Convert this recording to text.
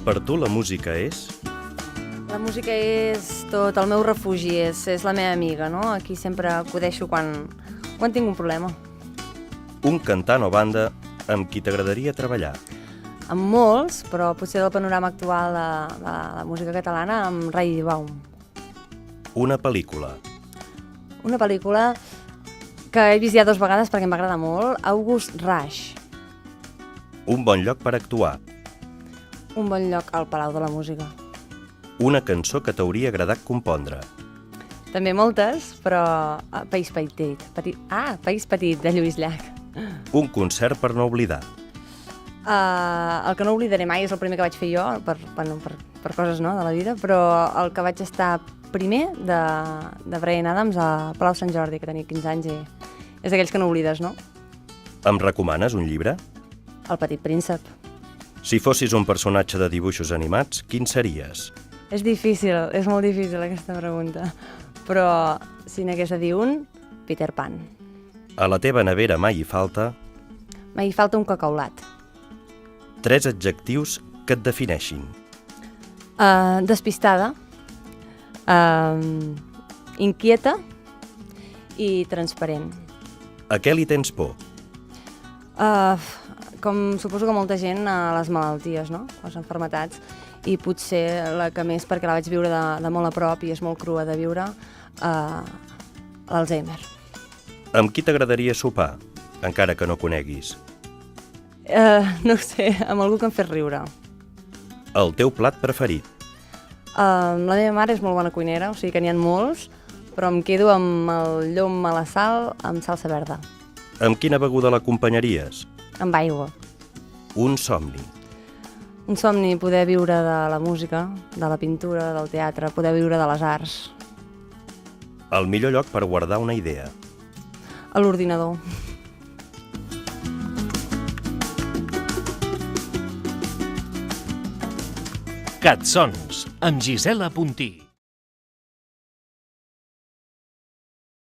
Per tu la música és? La música és tot el meu refugi, és la meva amiga, no? Aquí sempre acudeixo quan tinc un problema. Un cantant o banda amb qui t'agradaria treballar? Amb molts, però potser del panorama actual de la música catalana, amb Ray Baum. Una pel·lícula? Una pel·lícula que he vist ja 2 vegades perquè m'agrada molt, August Rush. Un bon lloc per actuar? Un bon lloc al Palau de la Música. Una cançó que t'hauria agradat compondre? També moltes, però País Petit. País Petit, de Lluís Llach. Un concert per no oblidar? El que no oblidaré mai és el primer que vaig fer jo, per coses no, de la vida, però el que vaig estar primer de Bryan Adams a Palau Sant Jordi, que tenia 15 anys, i és d'aquells que no oblides, no? Em recomanes un llibre? El Petit Príncep. Si fossis un personatge de dibuixos animats, quin series? És difícil, és molt difícil aquesta pregunta, però si n'hagués de dir un, Peter Pan. A la teva nevera mai hi falta? Mai hi falta un cacaulat. 3 adjectius que et defineixin. Despistada, inquieta i transparent. A què li tens por? Com suposo que molta gent, a les malalties, no? A les malalties, i potser la que més, perquè la vaig viure de molt a prop i és molt crua de viure, l'Alzheimer. Amb qui t'agradaria sopar, encara que no coneguis? No ho sé, amb algú que em fes riure. El teu plat preferit? La meva mare és molt bona cuinera, o sigui que n'hi ha molts, però em quedo amb el llom a la sal amb salsa verda. Amb quina beguda l'acompanyaries? Amb aigua. Un somni? Un somni, poder viure de la música, de la pintura, del teatre, poder viure de les arts. El millor lloc per guardar una idea? A l'ordinador. Catsons, amb Gisela Puntí.